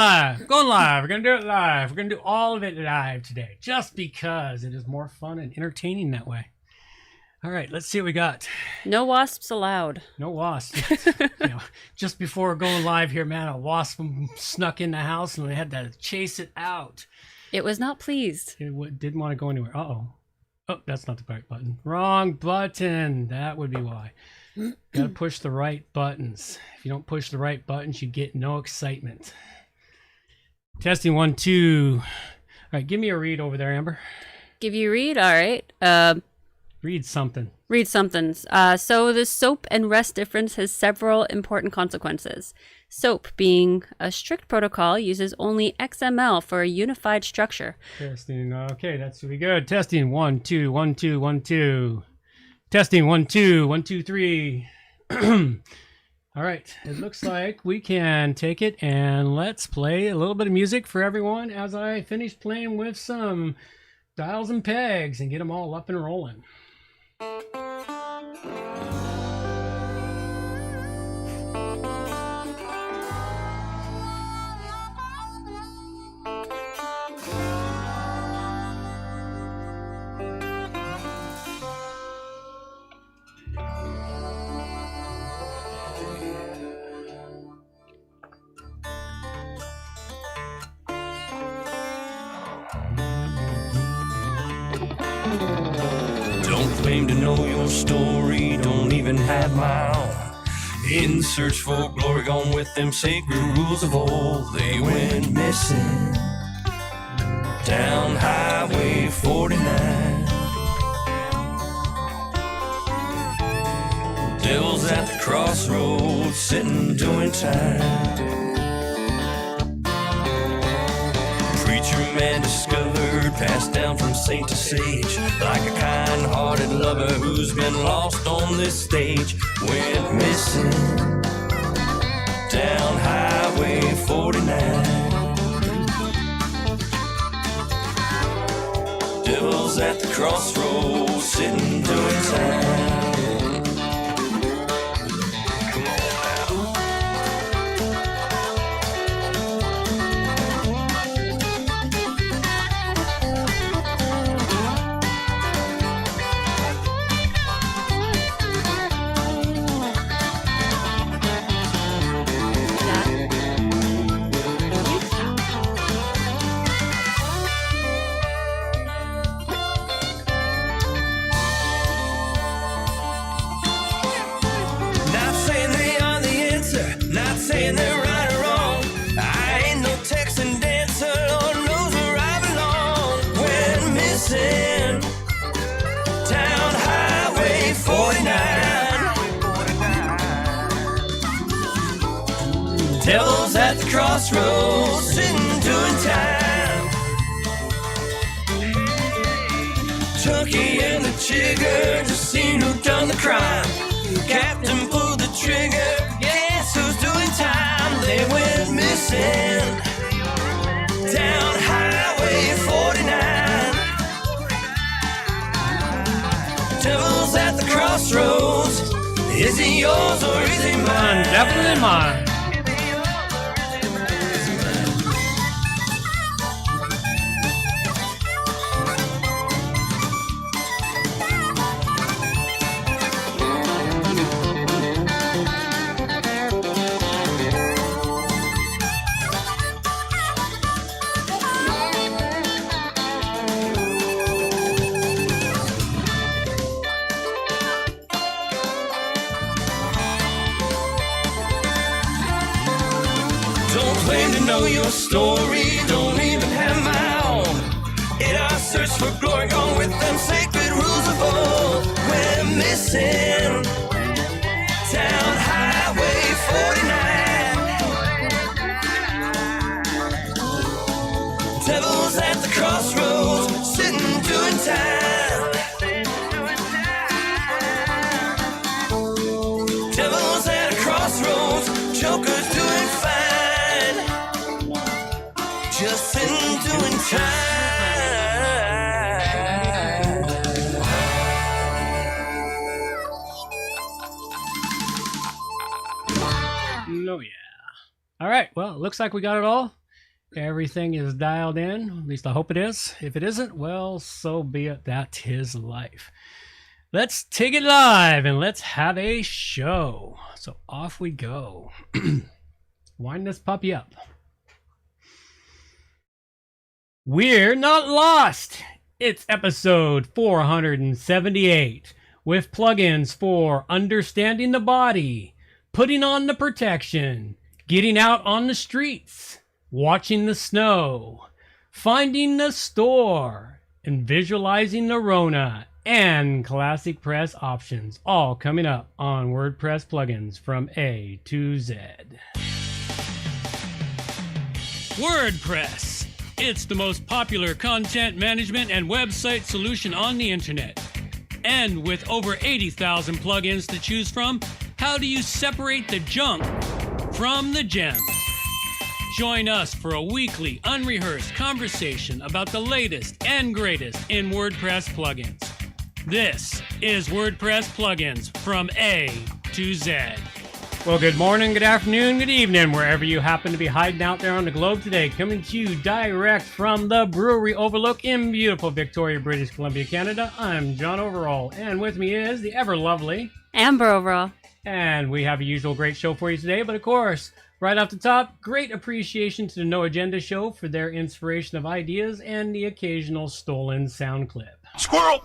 Going live. We're going to do it live. We're going to do all of it live today, just because it is more fun and entertaining that way. All right, let's see what we got. No wasps allowed. No wasps. Just before going live here, man, a wasp snuck in the house and we had to chase it out. It was not pleased. It didn't want to go anywhere. Uh-oh. Oh, that's not the right button. Wrong button. That would be why. Got to push the right buttons. If you don't push the right buttons, you get no excitement. Testing 1, 2. All right, give me a read over there, Amber. Give you a read? All right. Read something. Read something. So the SOAP and REST difference has several important consequences. SOAP, being a strict protocol, uses only XML for a unified structure. Testing. Okay, that's really good. Testing 1, 2, 1, 2, 1, 2. Testing 1, 2, 1, 2, 3. All right, it looks like we can take it and let's play a little bit of music for everyone as I finish playing with some dials and pegs and get them all up and rolling. Don't claim to know your story, don't even have my own. In search for glory, gone with them sacred rules of old. They went missing down Highway 49. Devil's at the crossroads, sitting doing time. Preacher man discovered, passed down from saint to sage, like a kind-hearted lover who's been lost on this stage. Went missing down Highway 49. Devil's at the crossroads, sitting doing time. Saying they're right or wrong, I ain't no Texan dancer, Lord knows where I belong. Went missing down Highway 49. Devil's at the crossroads, sitting doing time. Chunky and the Chigger just seen who done the crime. Captain pulled the trigger, guess who's doing time? They went missing down Highway 49. Devil's at the crossroads, is he yours or is he mine? Definitely mine. Don't claim to know your story, don't even have my own. In our search for glory, gone with them sacred rules of old. We're missing down Highway 49. Devil's at the crossroads, sitting doing time. Devil's at a crossroads, Joker's doing fine. Just sitting doing time. Oh yeah. All right, well, it looks like we got it all. everything is dialed in. At least I hope it is. If it isn't, well, so be it. That is life. Let's take it live and let's have a show. So off we go. Wind this puppy up. We're not lost. It's episode 478 with plugins for understanding the body, putting on the protection, getting out on the streets, watching the snow, finding the store, and visualizing the RONA and ClassicPress options, all coming up on WordPress plugins from A to Z. WordPress. It's the most popular content management and website solution on the internet. And with over 80,000 plugins to choose from, how do you separate the junk from the gems? Join us for a weekly, unrehearsed conversation about the latest and greatest in WordPress plugins. This is WordPress plugins from A to Z. Well, good morning, good afternoon, good evening, wherever you happen to be hiding out there on the globe today. Coming to you direct from the Brewery Overlook in beautiful Victoria, British Columbia, Canada. I'm John Overall, and with me is the ever lovely Amber Overall. And we have a usual great show for you today, but of course, right off the top, great appreciation to the No Agenda Show for their inspiration of ideas and the occasional stolen sound clip. Squirrel!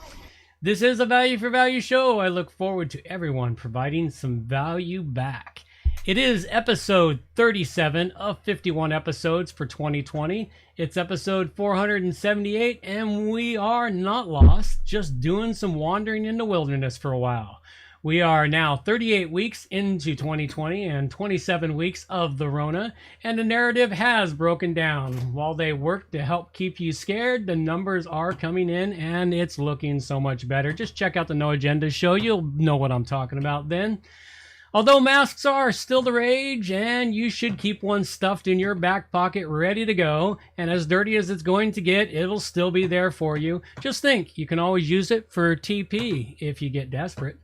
This is a value for value show. I look forward to everyone providing some value back. It is episode 37 of 51 episodes for 2020. It's episode 478, and we are not lost, just doing some wandering in the wilderness for a while. We are now 38 weeks into 2020 and 27 weeks of the RONA, and the narrative has broken down. While they work to help keep you scared, the numbers are coming in and it's looking so much better. Just check out the No Agenda show. You'll know what I'm talking about then. Although masks are still the rage, and you should keep one stuffed in your back pocket ready to go, and as dirty as it's going to get, it'll still be there for you. Just think, you can always use it for TP if you get desperate.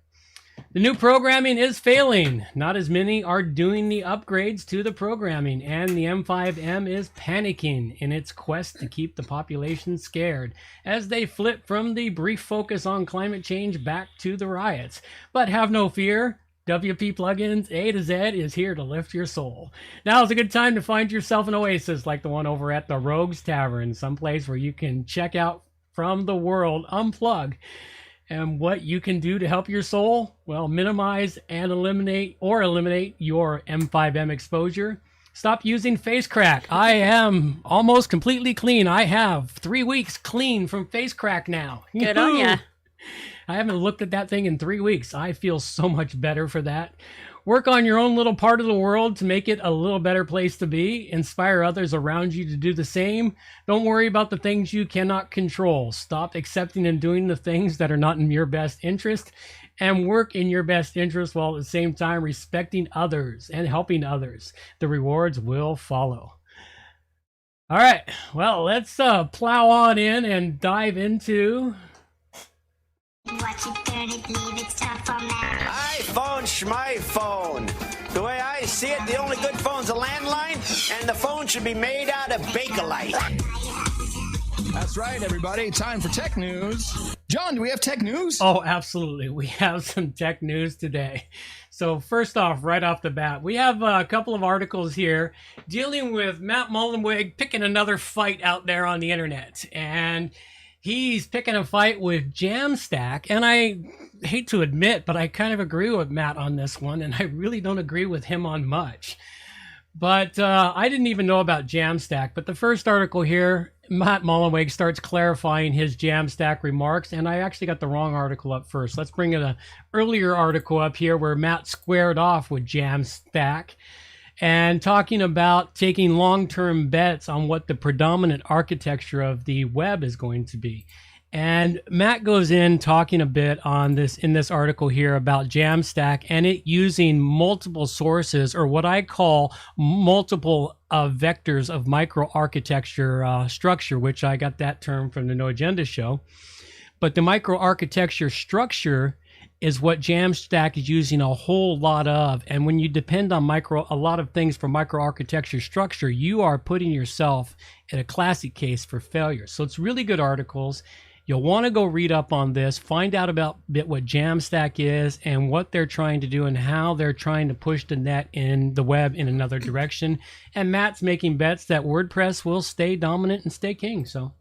The new programming is failing. Not as many are doing the upgrades to the programming, and the M5M is panicking in its quest to keep the population scared as they flip from the brief focus on climate change back to the riots. But have no fear. WP Plugins A to Z is here to lift your soul. Now is a good time to find yourself an oasis like the one over at the Rogues Tavern, someplace where you can check out from the world, unplug. And what you can do to help your soul? Well, minimize and eliminate your M5M exposure. Stop using face crack. I am almost completely clean. I have 3 weeks clean from face crack now. Good on ya. I haven't looked at that thing in 3 weeks. I feel so much better for that. Work on your own little part of the world to make it a little better place to be. Inspire others around you to do the same. Don't worry about the things you cannot control. Stop accepting and doing the things that are not in your best interest, and work in your best interest while at the same time respecting others and helping others. The rewards will follow. All right, well, let's plow on in and dive into... Watch it, turn it, leave it, stop format. iPhone, schmyphone. The way I see it, the only good phone's a landline, and the phone should be made out of Bakelite. That's right, everybody. Time for tech news. John, do we have tech news? Oh, absolutely. We have some tech news today. So first off, right off the bat, we have a couple of articles here dealing with Matt Mullenweg picking another fight out there on the internet. And he's picking a fight with Jamstack, and I hate to admit, but I kind of agree with Matt on this one, and I really don't agree with him on much. But I didn't even know about Jamstack, but the first article here, Matt Mullenweg starts clarifying his Jamstack remarks, and I actually got the wrong article up first. Let's bring an earlier article up here where Matt squared off with Jamstack and talking about taking long-term bets on what the predominant architecture of the web is going to be. And Matt goes in talking a bit on this in this article here about Jamstack and it using multiple sources, or what I call multiple vectors of microarchitecture structure, which I got that term from the No Agenda show. But the microarchitecture structure is what Jamstack is using a whole lot of. And when you depend on a lot of things for microarchitecture structure, you are putting yourself in a classic case for failure. So it's really good articles. You'll want to go read up on this, find out about what Jamstack is and what they're trying to do and how they're trying to push the net in the web in another direction. And Matt's making bets that WordPress will stay dominant and stay king. So,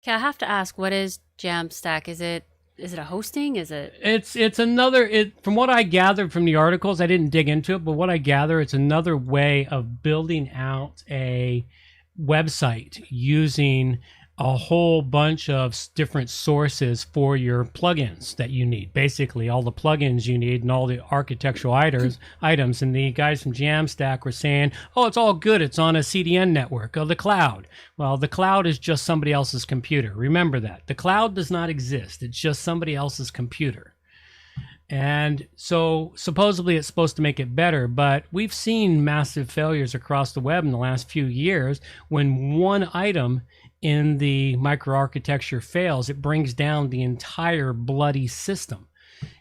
Okay, I have to ask, what is Jamstack? Is it a hosting? Is it? It's another. From what I gathered from the articles, I didn't dig into it, but what I gather, it's another way of building out a website using a whole bunch of different sources for your plugins that you need. Basically, all the plugins you need and all the architectural items. And the guys from Jamstack were saying, oh, it's all good. It's on a CDN network or the cloud. Well, the cloud is just somebody else's computer. Remember that. The cloud does not exist. It's just somebody else's computer. And so supposedly it's supposed to make it better, but we've seen massive failures across the web in the last few years. When one item in the microarchitecture fails, it brings down the entire bloody system.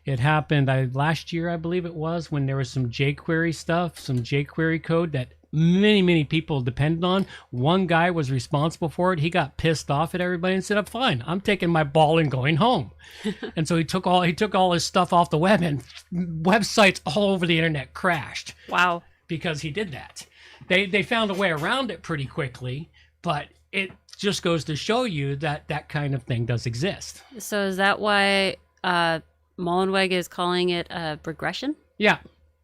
It happened last year, I believe it was, when there was some jQuery stuff, some jQuery code that many people depended on. One guy was responsible for it. He got pissed off at everybody and said, I'm fine. I'm taking my ball and going home. And so he took all his stuff off the web, and websites all over the internet crashed. Wow. Because he did that. They found a way around it pretty quickly, but it just goes to show you that that kind of thing does exist. So is that why Mullenweg is calling it a regression? Yeah.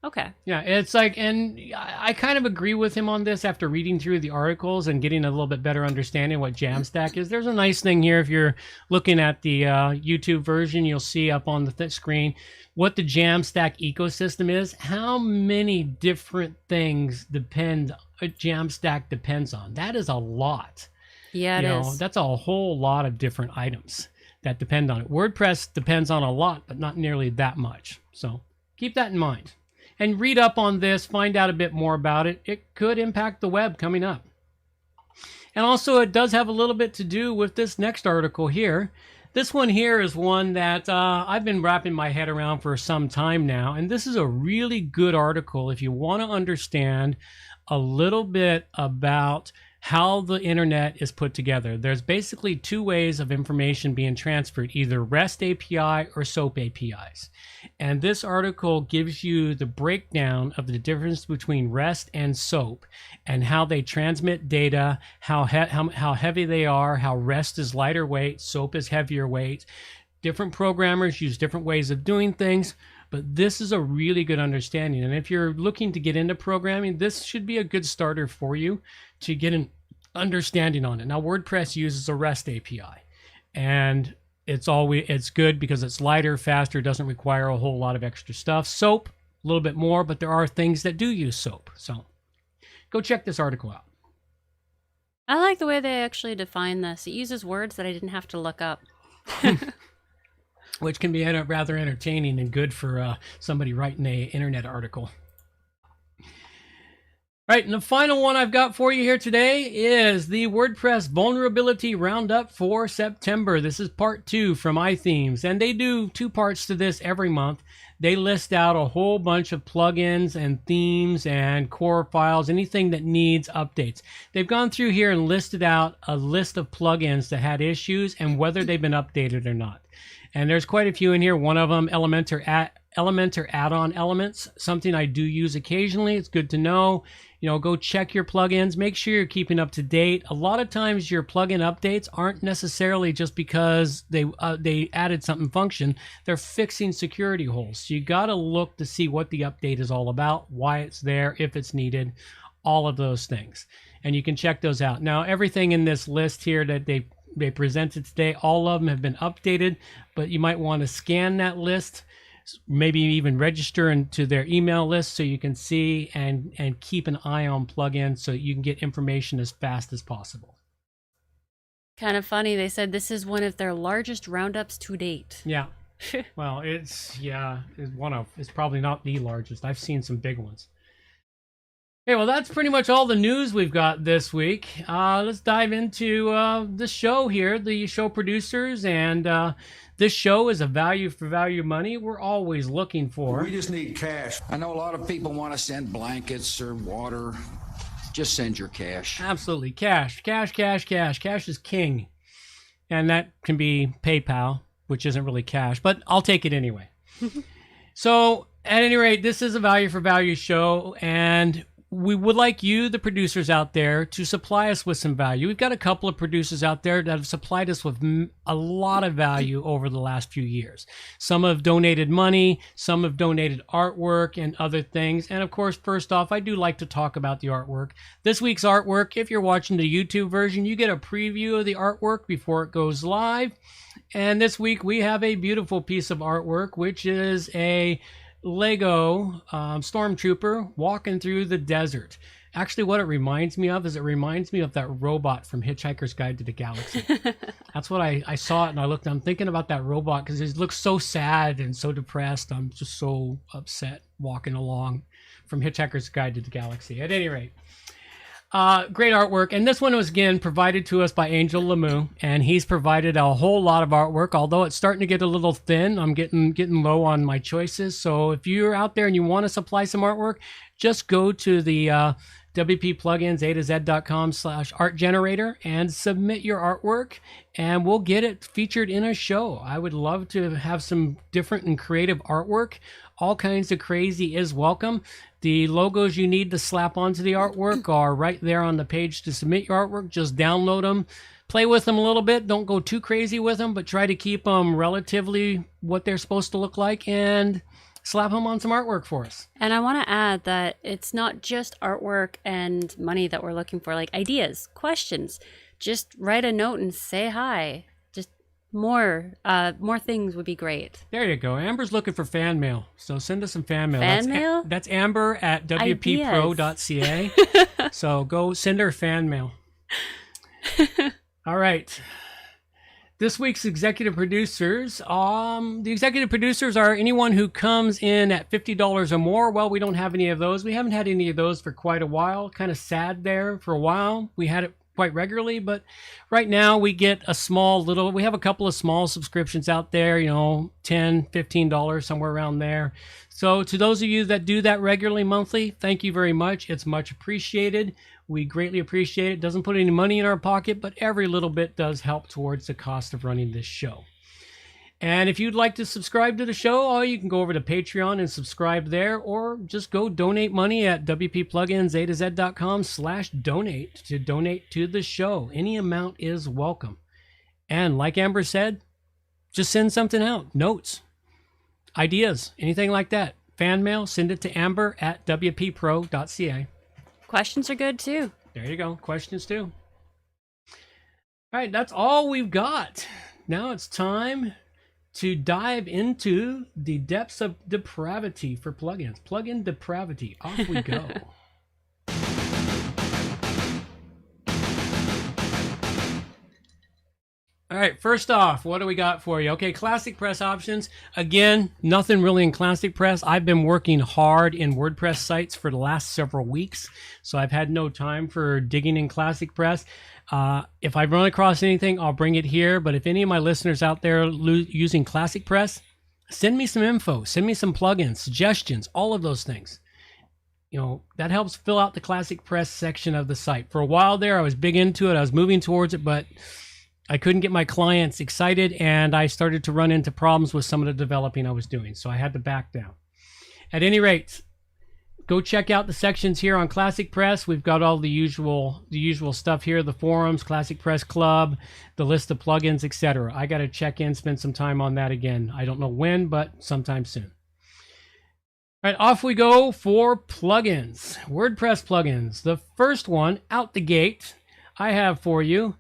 Okay. Yeah, it's like, and I kind of agree with him on this after reading through the articles and getting a little bit better understanding of what Jamstack is. There's a nice thing here. If you're looking at the YouTube version, you'll see up on the screen what the Jamstack ecosystem is, how many different things Jamstack depends on. That is a lot. Yeah, it is. That's a whole lot of different items that depend on it. WordPress depends on a lot, but not nearly that much. So keep that in mind. And read up on this, find out a bit more about it. It could impact the web coming up. And also it does have a little bit to do with this next article here. This one here is one that I've been wrapping my head around for some time now. And this is a really good article if you want to understand a little bit about how the internet is put together. There's basically two ways of information being transferred, either REST API or SOAP APIs. And this article gives you the breakdown of the difference between REST and SOAP and how they transmit data, how heavy they are, how REST is lighter weight, SOAP is heavier weight. Different programmers use different ways of doing things, but this is a really good understanding. And if you're looking to get into programming, this should be a good starter for you to get an understanding on it. Now, WordPress uses a REST API, and it's good because it's lighter, faster, doesn't require a whole lot of extra stuff. SOAP, a little bit more, but there are things that do use SOAP. So go check this article out. I like the way they actually define this. It uses words that I didn't have to look up. Which can be rather entertaining and good for somebody writing an internet article. Right, and the final one I've got for you here today is the WordPress Vulnerability Roundup for September. This is part 2 from iThemes, and they do 2 parts to this every month. They list out a whole bunch of plugins and themes and core files, anything that needs updates. They've gone through here and listed out a list of plugins that had issues and whether they've been updated or not. And there's quite a few in here. One of them, Elementor add-on elements, something I do use occasionally. It's good to know. Go check your plugins. Make sure you're keeping up to date. A lot of times your plugin updates aren't necessarily just because they added something function. They're fixing security holes. So you got to look to see what the update is all about, why it's there, if it's needed, all of those things. And you can check those out. Now, everything in this list here that they presented today, all of them have been updated, but you might want to scan that list, maybe even register into their email list so you can see and keep an eye on plugins so you can get information as fast as possible. Kind of funny, they said this is one of their largest roundups to date. Yeah. Well, it's probably not the largest. I've seen some big ones. Hey, well, that's pretty much all the news we've got this week. Let's dive into the show here, the show producers, and this show is a value for value money we're always looking for. We just need cash. I know a lot of people want to send blankets or water. Just send your cash. Absolutely. Cash. Cash is king. And that can be PayPal, which isn't really cash, but I'll take it anyway. So, at any rate, this is a value for value show, and we would like you, the producers out there, to supply us with some value. We've got a couple of producers out there that have supplied us with a lot of value over the last few years. Some have donated money, some have donated artwork and other things. And of course, first off, I do like to talk about the artwork. This week's artwork, if you're watching the YouTube version, you get a preview of the artwork before it goes live. And this week we have a beautiful piece of artwork, which is a Lego stormtrooper walking through the desert. Actually, what it reminds me of is it reminds me of that robot from Hitchhiker's Guide to the Galaxy. That's what I saw it and I looked. I'm thinking about that robot because it looks so sad and so depressed. I'm just so upset walking along from Hitchhiker's Guide to the Galaxy. At any rate, great artwork, and this one was again provided to us by Angel Lemieux, and he's provided a whole lot of artwork. Although it's starting to get a little thin, I'm getting low on my choices. So if you're out there and you want to supply some artwork, just go to the WP Plugins A2Z.com/art generator and submit your artwork, and we'll get it featured in a show. I would love to have some different and creative artwork. All kinds of crazy is welcome. The logos you need to slap onto the artwork are right there on the page to submit your artwork. Just download them, play with them a little bit. Don't go too crazy with them, but try to keep them relatively what they're supposed to look like and slap them on some artwork for us. And I want to add that it's not just artwork and money that we're looking for, like ideas, questions. Just write a note and say hi. Just more things would be great. There you go. Amber's looking for fan mail, so send us some fan mail. Mail? That's Amber at wppro.ca. So go send her fan mail. All right. This week's executive producers. The executive producers are anyone who comes in at $50 or more. Well, we don't have any of those. We haven't had any of those for quite a while. Kind of sad there for a while. We had it quite regularly, but right now we get we have a couple of small subscriptions out there, $10, $15, somewhere around there. So to those of you that do that regularly monthly, thank you very much. It's much appreciated. We greatly appreciate it. Doesn't put any money in our pocket, but every little bit does help towards the cost of running this show. And if you'd like to subscribe to the show, you can go over to Patreon and subscribe there, or just go donate money at wppluginsa2z.com/donate to donate to the show. Any amount is welcome. And like Amber said, just send something out. Notes, ideas, anything like that. Fan mail, send it to Amber at wppro.ca. Questions are good too. There you go. Questions too. All right, that's all we've got. Now it's time to dive into the depths of depravity for plugins. Plugin depravity. Off we go. All right, first off, what do we got for you? Okay, ClassicPress options. Again, nothing really in ClassicPress. I've been working hard in WordPress sites for the last several weeks, so I've had no time for digging in ClassicPress. If I run across anything, I'll bring it here. But if any of my listeners out there using ClassicPress, send me some info, send me some plugins, suggestions, all of those things. That helps fill out the ClassicPress section of the site. For a while there, I was big into it. I was moving towards it, but I couldn't get my clients excited, and I started to run into problems with some of the developing I was doing. So I had to back down. At any rate, go check out the sections here on ClassicPress. We've got all the usual stuff here, the forums, ClassicPress Club, the list of plugins, etc. I got to check in, spend some time on that again. I don't know when, but sometime soon. All right, off we go for plugins. WordPress plugins. The first one out the gate I have for you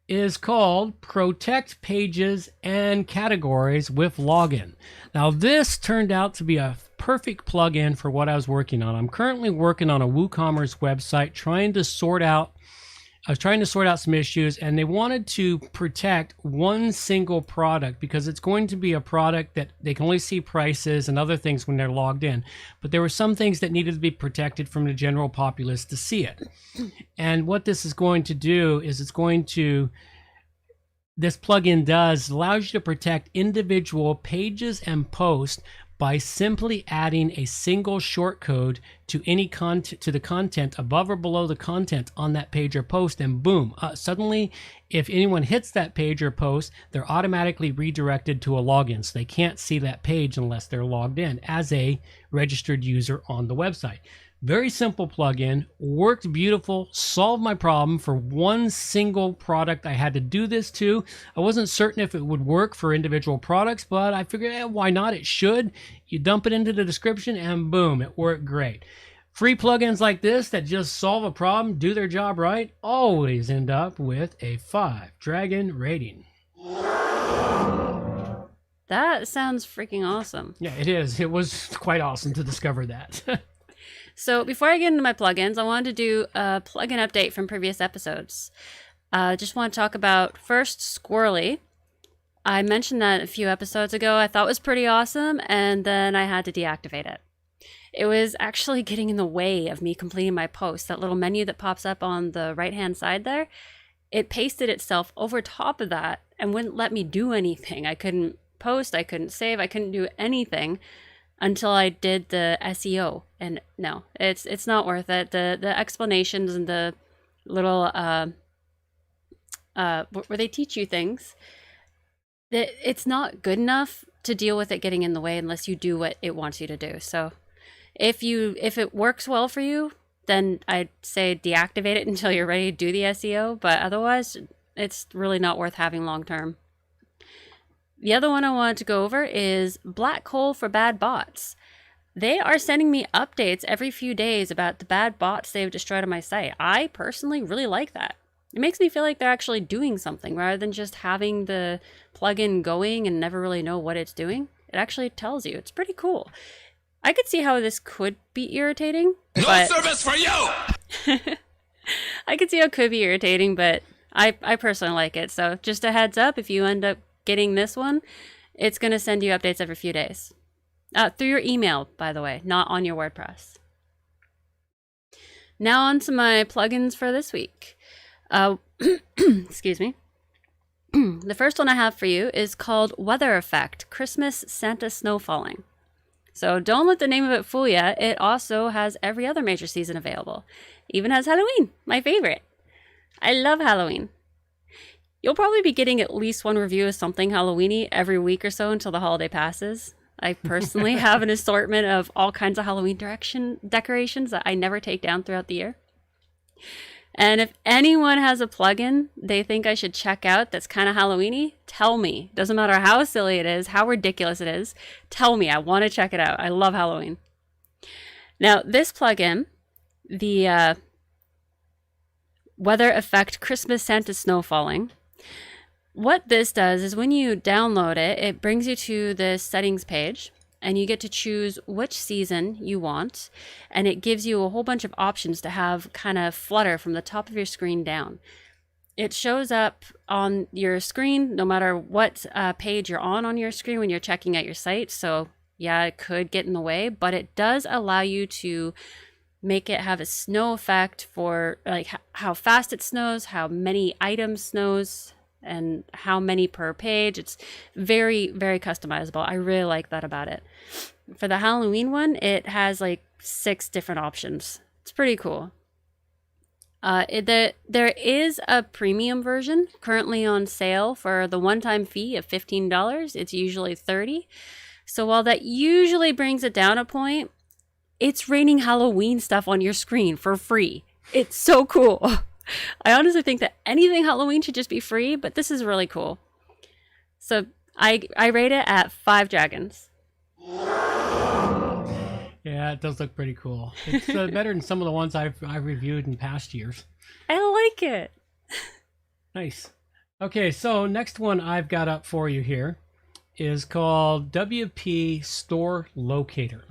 is called Protect Pages and Categories with Login. Now, this turned out to be a perfect plugin for what I was working on. I'm currently working on a WooCommerce website trying to sort out I was trying to sort out some issues, and they wanted to protect one single product because it's going to be a product that they can only see prices and other things when they're logged in. But there were some things that needed to be protected from the general populace to see it. And what this is going to do is this plugin allows you to protect individual pages and posts by simply adding a single shortcode to any to the content above or below the content on that page or post, and boom, suddenly if anyone hits that page or post, they're automatically redirected to a login, so they can't see that page unless they're logged in as a registered user on the website. Very simple plugin, worked beautiful, solved my problem for one single product I had to do this to. I wasn't certain if it would work for individual products, but I figured, why not? It should. You dump it into the description and boom, it worked great. Free plugins like this that just solve a problem, do their job right, always end up with a 5 Dragon rating. That sounds freaking awesome. Yeah, it is. It was quite awesome to discover that. So before I get into my plugins, I wanted to do a plugin update from previous episodes. Just want to talk about first Squirrely. I mentioned that a few episodes ago. I thought it was pretty awesome, and then I had to deactivate it. It was actually getting in the way of me completing my post. That little menu that pops up on the right-hand side there, it pasted itself over top of that and wouldn't let me do anything. I couldn't post, I couldn't save, I couldn't do anything until I did the SEO. And no, it's not worth it. The explanations and the little where they teach you things, it's not good enough to deal with it getting in the way unless you do what it wants you to do. So if it works well for you, then I'd say deactivate it until you're ready to do the SEO, but otherwise it's really not worth having long term. The other one I wanted to go over is Black Hole for Bad Bots. They are sending me updates every few days about the bad bots they've destroyed on my site. I personally really like that. It makes me feel like they're actually doing something rather than just having the plugin going and never really know what it's doing. It actually tells you. It's pretty cool. I could see how this could be irritating. No service for you! I could see how it could be irritating, but I personally like it. So just a heads up, if you end up getting this one, it's going to send you updates every few days. Through your email, by the way, not on your WordPress. Now on to my plugins for this week. Excuse me. The first one I have for you is called Weather Effect, Christmas Santa Snow Falling. So don't let the name of it fool you. It also has every other major season available. Even has Halloween, my favorite. I love Halloween. You'll probably be getting at least one review of something Halloween-y every week or so until the holiday passes. I personally have an assortment of all kinds of Halloween decorations that I never take down throughout the year. And if anyone has a plugin they think I should check out that's kind of Halloween-y, tell me. Doesn't matter how silly it is, how ridiculous it is. Tell me. I want to check it out. I love Halloween. Now, this plugin, the Weather Effect Christmas Santa Snow Falling, what this does is when you download it, it brings you to the settings page and you get to choose which season you want. And it gives you a whole bunch of options to have kind of flutter from the top of your screen down. It shows up on your screen no matter what page you're on your screen when you're checking out your site. So yeah, it could get in the way, but it does allow you to make it have a snow effect for like how fast it snows, how many items snows, and how many per page. It's very, very customizable. I really like that about it. For the Halloween one, it has like 6 different options. It's pretty cool. There is a premium version currently on sale for the one-time fee of $15. It's usually $30. So while that usually brings it down a point, it's raining Halloween stuff on your screen for free. It's so cool. I honestly think that anything Halloween should just be free, but this is really cool. So I rate it at 5 dragons. Yeah, it does look pretty cool. It's better than some of the ones I've reviewed in past years. I like it. Nice. Okay, so next one I've got up for you here is called WP Store Locator.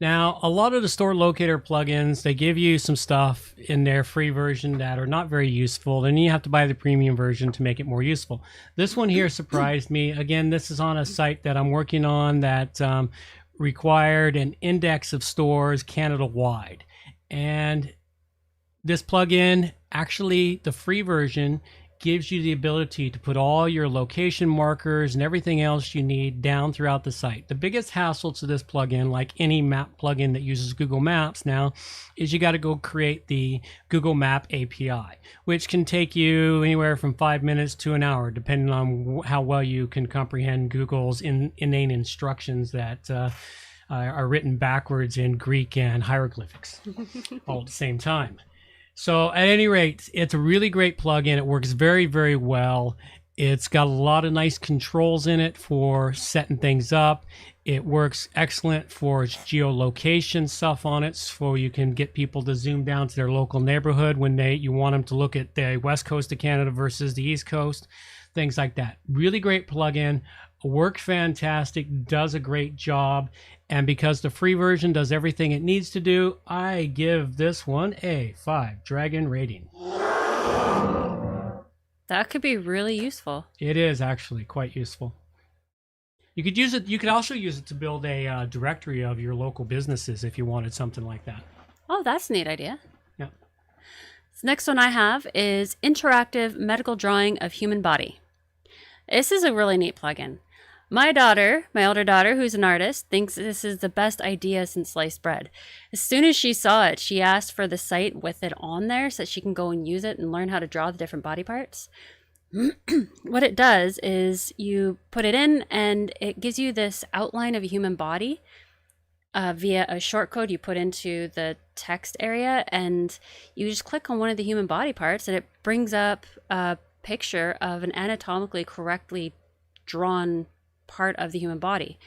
Now, a lot of the store locator plugins, they give you some stuff in their free version that are not very useful. Then you have to buy the premium version to make it more useful. This one here surprised me. Again, this is on a site that I'm working on that required an index of stores Canada-wide. And this plugin, actually the free version, gives you the ability to put all your location markers and everything else you need down throughout the site. The biggest hassle to this plugin, like any map plugin that uses Google Maps now, is you got to go create the Google Map API, which can take you anywhere from 5 minutes to an hour, depending on how well you can comprehend Google's inane instructions that are written backwards in Greek and hieroglyphics all at the same time. So at any rate, it's a really great plugin. It works very, very well. It's got a lot of nice controls in it for setting things up. It works excellent for its geolocation stuff on it, so you can get people to zoom down to their local neighborhood when you want them to look at the west coast of Canada versus the east coast, things like that. Really great plugin. Works fantastic, does a great job, and because the free version does everything it needs to do, I give this one a 5 dragon rating. That could be really useful. It is actually quite useful. You could use it. You could also use it to build a directory of your local businesses if you wanted something like that. Oh, that's a neat idea. Yeah. The next one I have is Interactive Medical Drawing of Human Body. This is a really neat plugin. My older daughter, who's an artist, thinks this is the best idea since sliced bread. As soon as she saw it, she asked for the site with it on there so that she can go and use it and learn how to draw the different body parts. What it does is you put it in and it gives you this outline of a human body via a shortcode you put into the text area, and you just click on one of the human body parts and it brings up a picture of an anatomically correctly drawn part of the human body.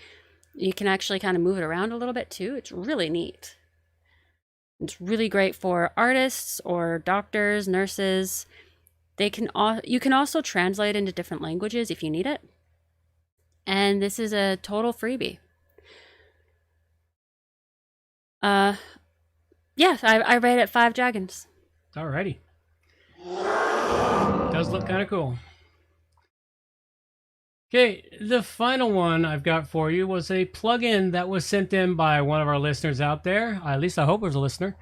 You can actually kind of move it around a little bit too. It's really neat. It's really great for artists or doctors, nurses. You can also translate into different languages if you need it. And this is a total freebie. Yeah, I rate it 5 dragons. Alrighty. Does look kind of cool. Okay, the final one I've got for you was a plugin that was sent in by one of our listeners out there. At least I hope it was a listener.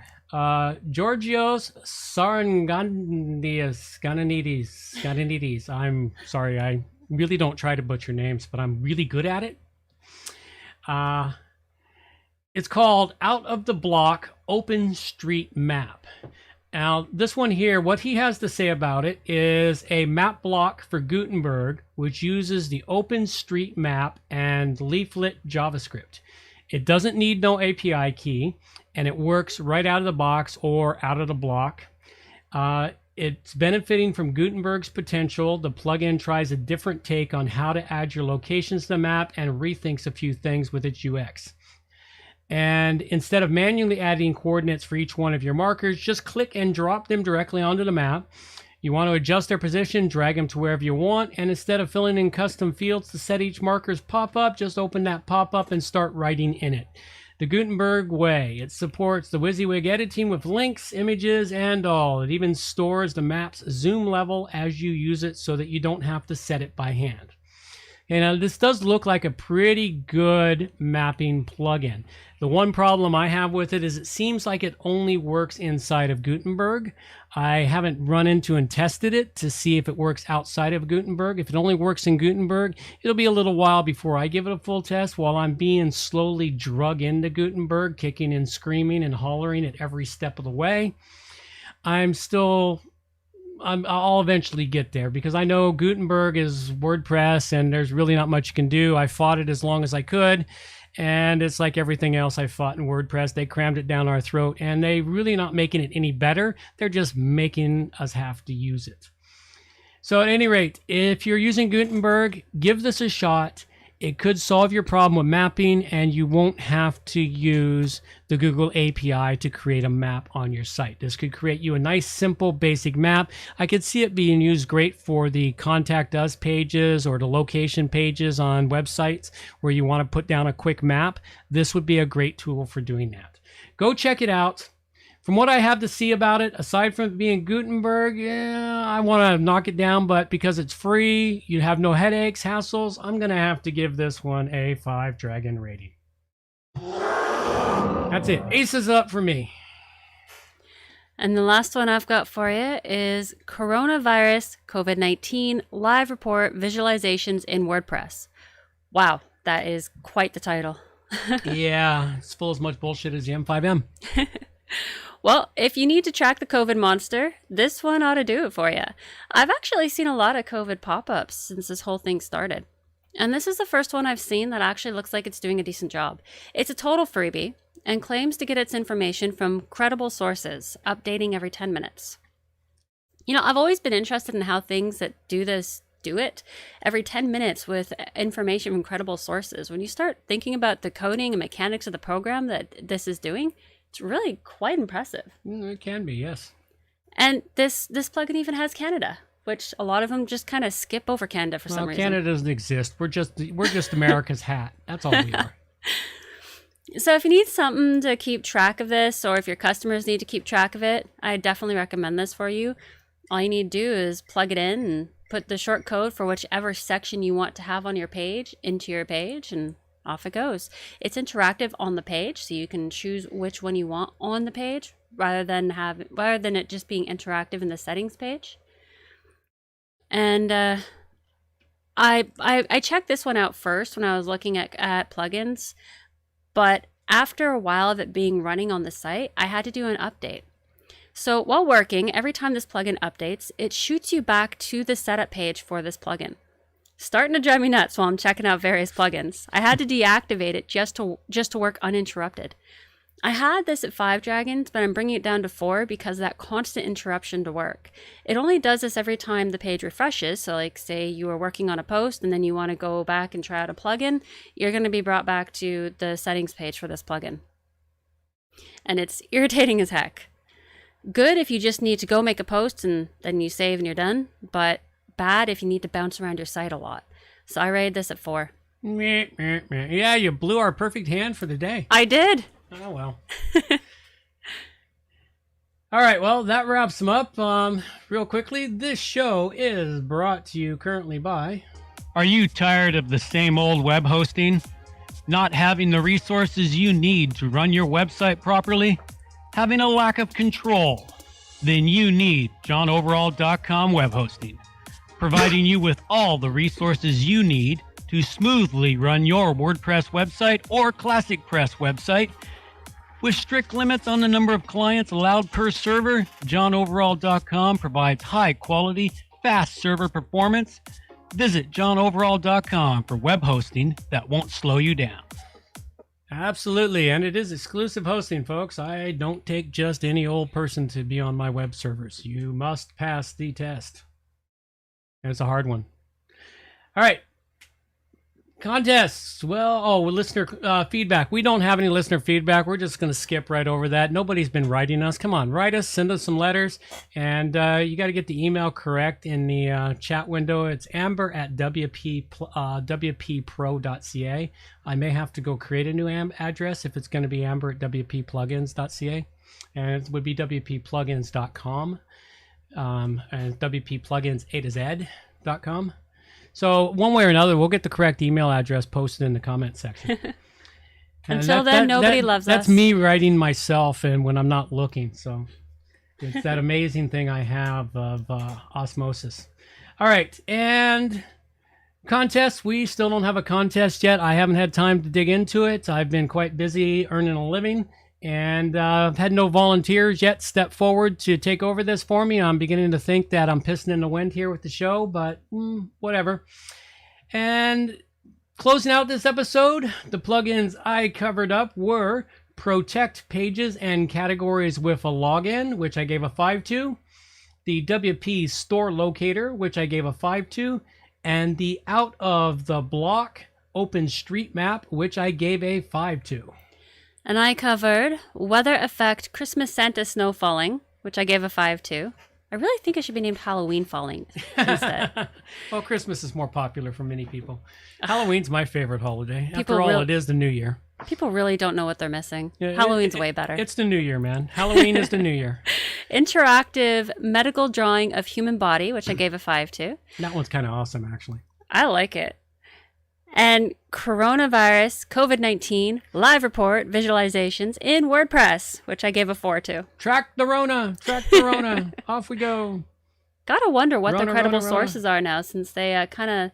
Georgios Saranganidis. I'm sorry, I really don't try to butcher names, but I'm really good at it. It's called Out of the Block OpenStreetMap. Now, this one here, what he has to say about it is a map block for Gutenberg, which uses the OpenStreetMap and Leaflet JavaScript. It doesn't need no API key, and it works right out of the box or out of the block. It's benefiting from Gutenberg's potential. The plugin tries a different take on how to add your locations to the map and rethinks a few things with its UX. And instead of manually adding coordinates for each one of your markers, just click and drop them directly onto the map. You want to adjust their position, drag them to wherever you want, and instead of filling in custom fields to set each marker's pop-up, just open that pop-up and start writing in it. The Gutenberg way. It supports the WYSIWYG editing with links, images, and all. It even stores the map's zoom level as you use it so that you don't have to set it by hand. And this does look like a pretty good mapping plugin. The one problem I have with it is it seems like it only works inside of Gutenberg. I haven't run into and tested it to see if it works outside of Gutenberg. If it only works in Gutenberg, it'll be a little while before I give it a full test while I'm being slowly drug into Gutenberg, kicking and screaming and hollering at every step of the way. I'll eventually get there because I know Gutenberg is WordPress and there's really not much you can do. I fought it as long as I could, and it's like everything else I fought in WordPress. They crammed it down our throat, and they really not making it any better. They're just making us have to use it. So at any rate, if you're using Gutenberg, give this a shot. it could solve your problem with mapping, and you won't have to use the Google API to create a map on your site. This could create you a nice, simple, basic map. I could see it being used great for the Contact Us pages or the location pages on websites where you want to put down a quick map. This would be a great tool for doing that. Go check it out. From what I have to see about it, aside from it being Gutenberg, yeah, I want to knock it down, but because it's free, you have no headaches, hassles, I'm going to have to give this one a 5 dragon rating. That's it. Aces up for me. And the last one I've got for you is Coronavirus COVID-19 Live Report Visualizations in WordPress. Wow, that is quite the title. Yeah, it's full as much bullshit as the M5M. Well, if you need to track the COVID monster, this one ought to do it for you. I've actually seen a lot of COVID pop-ups since this whole thing started. And this is the first one I've seen that actually looks like it's doing a decent job. It's a total freebie and claims to get its information from credible sources, updating every 10 minutes. You know, I've always been interested in how things that do this do it every 10 minutes with information from credible sources. When you start thinking about the coding and mechanics of the program that this is doing, it's really quite impressive. It can be, yes. And this plugin even has Canada, which a lot of them just kind of skip over Canada for some reason. Canada doesn't exist. We're just America's hat. That's all we are. So if you need something to keep track of this, or if your customers need to keep track of it, I definitely recommend this for you. All you need to do is plug it in and put the short code for whichever section you want to have on your page into your page, and off it goes. It's interactive on the page, so you can choose which one you want on the page rather than it just being interactive in the settings page. And I checked this one out first when I was looking at plugins, but after a while of it being running on the site, I had to do an update. So while working, every time this plugin updates, it shoots you back to the setup page for this plugin. Starting to drive me nuts while I'm checking out various plugins. I had to deactivate it just to work uninterrupted. I had this at 5 dragons, but I'm bringing it down to 4 because of that constant interruption to work. It only does this every time the page refreshes. So like say you were working on a post and then you want to go back and try out a plugin, you're going to be brought back to the settings page for this plugin. And it's irritating as heck. Good if you just need to go make a post and then you save and you're done, but bad if you need to bounce around your site a lot. So I rated this at 4. Yeah, you blew our perfect hand for the day. I did. Oh, well. All right, well, that wraps them up. Real quickly, this show is brought to you currently by... Are you tired of the same old web hosting? Not having the resources you need to run your website properly? Having a lack of control? Then you need johnoverall.com web hosting, providing you with all the resources you need to smoothly run your WordPress website or ClassicPress website. With strict limits on the number of clients allowed per server, johnoverall.com provides high-quality, fast server performance. Visit johnoverall.com for web hosting that won't slow you down. Absolutely, and it is exclusive hosting, folks. I don't take just any old person to be on my web servers. You must pass the test. And it's a hard one. All right. Contests. Well, listener feedback. We don't have any listener feedback. We're just going to skip right over that. Nobody's been writing us. Come on, write us. Send us some letters. And you got to get the email correct in the chat window. It's amber@wppro.ca. I may have to go create a new address if it's going to be amber@wpplugins.ca. And it would be wpplugins.com. And wpplugins.com. So one way or another, we'll get the correct email address posted in the comment section. Until then, nobody loves us. That's me writing myself and when I'm not looking. So it's that amazing thing I have of osmosis. All right. And contests. We still don't have a contest yet. I haven't had time to dig into it. I've been quite busy earning a living. And I've had no volunteers yet step forward to take over this for me. I'm beginning to think that I'm pissing in the wind here with the show, but whatever. And closing out this episode, the plugins I covered up were Protect Pages and Categories with a Login, which I gave a 5 to. The WP Store Locator, which I gave a 5 to. And the Out of the Block OpenStreetMap, which I gave a 5 to. And I covered weather effect Christmas Santa snow falling, which I gave a 5 to. I really think it should be named Halloween falling instead. Well, Christmas is more popular for many people. Halloween's my favorite holiday. People After all, it is the new year. People really don't know what they're missing. Yeah, Halloween's way better. It's the new year, man. Halloween is the new year. Interactive medical drawing of human body, which I gave a 5 to. That one's kind of awesome, actually. I like it. And coronavirus, COVID-19, live report visualizations in WordPress, which I gave a 4 to. Track the RONA. Track the RONA. Off we go. Gotta wonder what Rona, the credible Rona, sources are now, since they kind of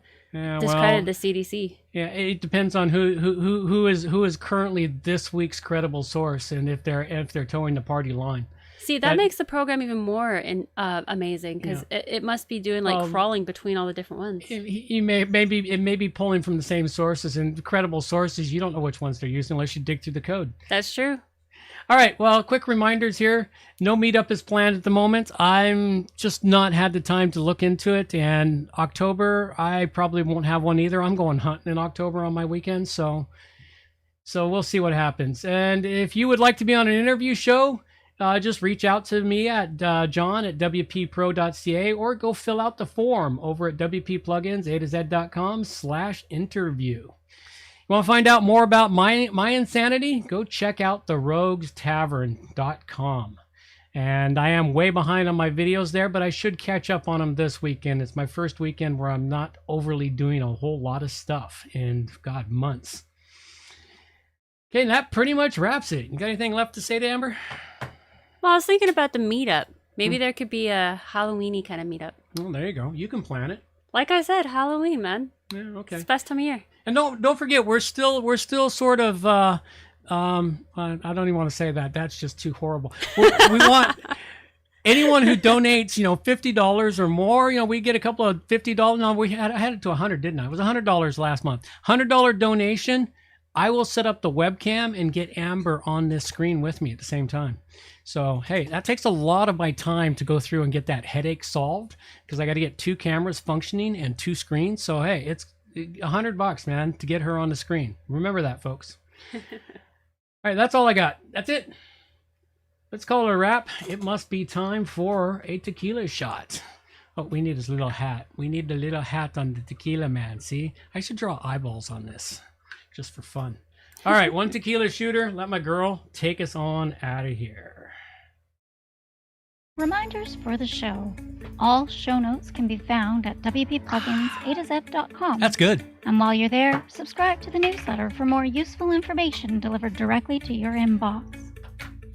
discredited the CDC. Yeah, it depends on who is currently this week's credible source, and if they're towing the party line. See, that makes the program even more amazing, because it must be doing crawling between all the different ones. It may be pulling from the same sources, and credible sources, you don't know which ones they're using unless you dig through the code. That's true. All right, well, quick reminders here. No meetup is planned at the moment. I'm just not had the time to look into it, and October, I probably won't have one either. I'm going hunting in October on my weekend, so we'll see what happens. And if you would like to be on an interview show, just reach out to me at John at wppro.ca, or go fill out the form over at wppluginsa2z.com/interview. You want to find out more about my insanity? Go check out theroguestavern.com. And I am way behind on my videos there, but I should catch up on them this weekend. It's my first weekend where I'm not overly doing a whole lot of stuff in, months. Okay, and that pretty much wraps it. You got anything left to say to Amber? Well, I was thinking about the meetup. Maybe there could be a Halloween-y kind of meetup. Well, there you go. You can plan it. Like I said, Halloween, man. Yeah, okay. It's the best time of year. And don't forget, we're still sort of I don't even want to say that. That's just too horrible. We want anyone who donates, $50 or more. We get a couple of $50. No, I had it to $100, didn't I? It was $100 last month. $100 donation. I will set up the webcam and get Amber on this screen with me at the same time. So, hey, that takes a lot of my time to go through and get that headache solved, because I got to get 2 cameras functioning and 2 screens. So, hey, it's $100, man, to get her on the screen. Remember that, folks. All right, that's all I got. That's it. Let's call it a wrap. It must be time for a tequila shot. Oh, we need his little hat. We need the little hat on the tequila man. See, I should draw eyeballs on this just for fun. All right, 1 tequila shooter. Let my girl take us on out of here. Reminders for the show. All show notes can be found at wppluginsa2z.com. That's good. And while you're there, subscribe to the newsletter for more useful information delivered directly to your inbox.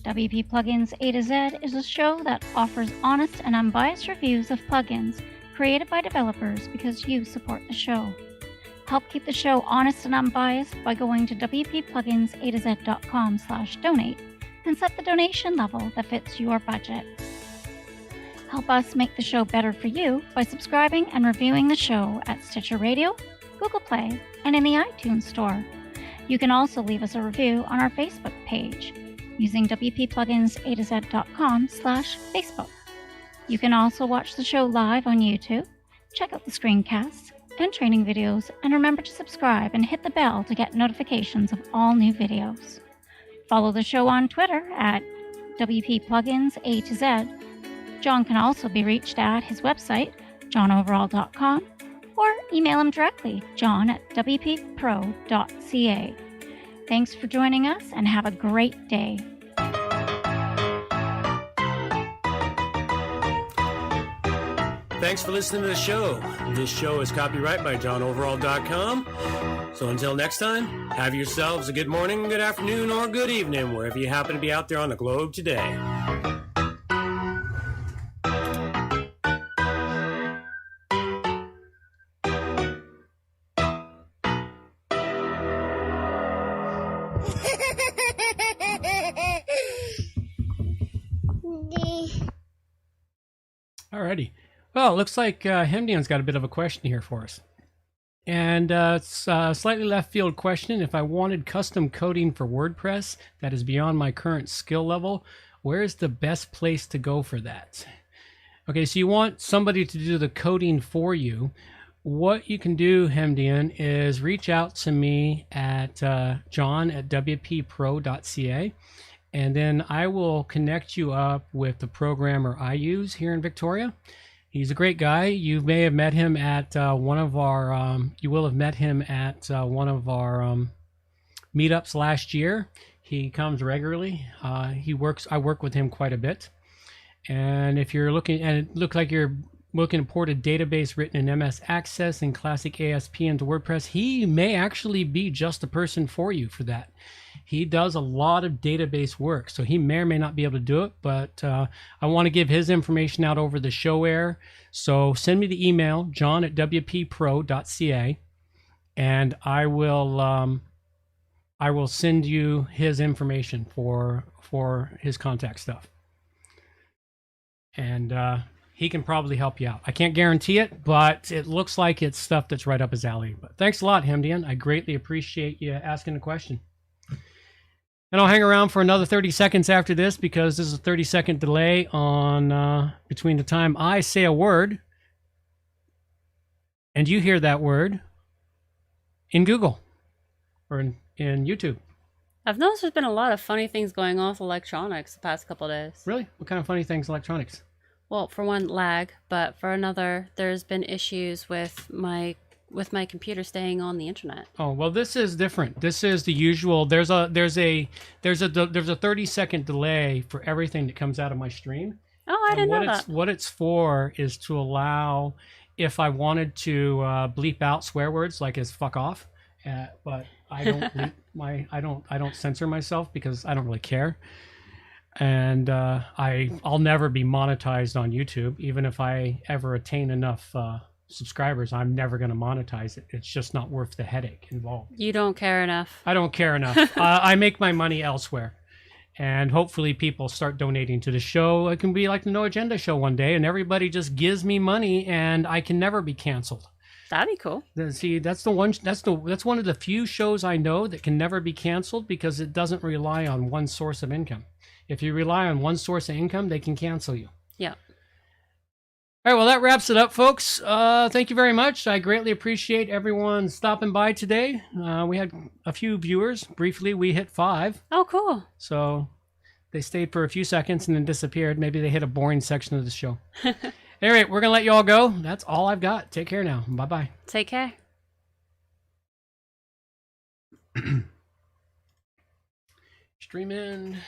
WP Plugins A to Z is a show that offers honest and unbiased reviews of plugins created by developers because you support the show. Help keep the show honest and unbiased by going to wppluginsa2z.com/donate and set the donation level that fits your budget. Help us make the show better for you by subscribing and reviewing the show at Stitcher Radio, Google Play, and in the iTunes Store. You can also leave us a review on our Facebook page using wppluginsa2z.com/Facebook. You can also watch the show live on YouTube, check out the screencasts and training videos, and remember to subscribe and hit the bell to get notifications of all new videos. Follow the show on Twitter at WPPluginsA2Z. John can also be reached at his website, johnoverall.com, or email him directly, john@wppro.ca. Thanks for joining us, and have a great day. Thanks for listening to the show. This show is copyright by johnoverall.com. So until next time, have yourselves a good morning, good afternoon, or good evening, wherever you happen to be out there on the globe today. Alrighty. Well, it looks like Hemdian's got a bit of a question here for us. And it's a slightly left field question. If I wanted custom coding for WordPress that is beyond my current skill level, where is the best place to go for that? Okay, so you want somebody to do the coding for you. what you can do, Hemdian, is reach out to me at john@wppro.ca, and then I will connect you up with the programmer I use here in Victoria. He's a great guy. You may have met him at one of our meetups last year. He comes regularly. I work with him quite a bit. And if you're looking, and it looks like you're looking to port a database written in MS Access and Classic ASP into WordPress, he may actually be just the person for you for that. He does a lot of database work, so he may or may not be able to do it, but I want to give his information out over the show air. So send me the email, john@wppro.ca, and I will send you his information for his contact stuff. And he can probably help you out. I can't guarantee it, but it looks like it's stuff that's right up his alley. But thanks a lot, Hemdian. I greatly appreciate you asking the question. And I'll hang around for another 30 seconds after this, because there's a 30-second delay on between the time I say a word and you hear that word in Google or in YouTube. I've noticed there's been a lot of funny things going on with electronics the past couple of days. Really? What kind of funny things, electronics? Well, for one, lag, but for another, there's been issues with my computer staying on the internet. Oh, well, this is different. This is the usual. There's a 30-second delay for everything that comes out of my stream. Oh, I didn't know that. What it's for is to allow, if I wanted to bleep out swear words like as fuck off, but I don't bleep I don't censor myself because I don't really care. And I'll never be monetized on YouTube. Even if I ever attain enough subscribers, I'm never going to monetize it. It's just not worth the headache involved. You don't care enough. I don't care enough. I make my money elsewhere. And hopefully people start donating to the show. It can be like the No Agenda show one day, and everybody just gives me money, and I can never be canceled. That'd be cool. See, that's one of the few shows I know that can never be canceled, because it doesn't rely on one source of income. If you rely on one source of income, they can cancel you. Yeah. All right, well, that wraps it up, folks. Thank you very much. I greatly appreciate everyone stopping by today. We had a few viewers. Briefly, we hit 5. Oh, cool. So they stayed for a few seconds and then disappeared. Maybe they hit a boring section of the show. All right, we're going to let you all go. That's all I've got. Take care now. Bye-bye. Take care. Stream in.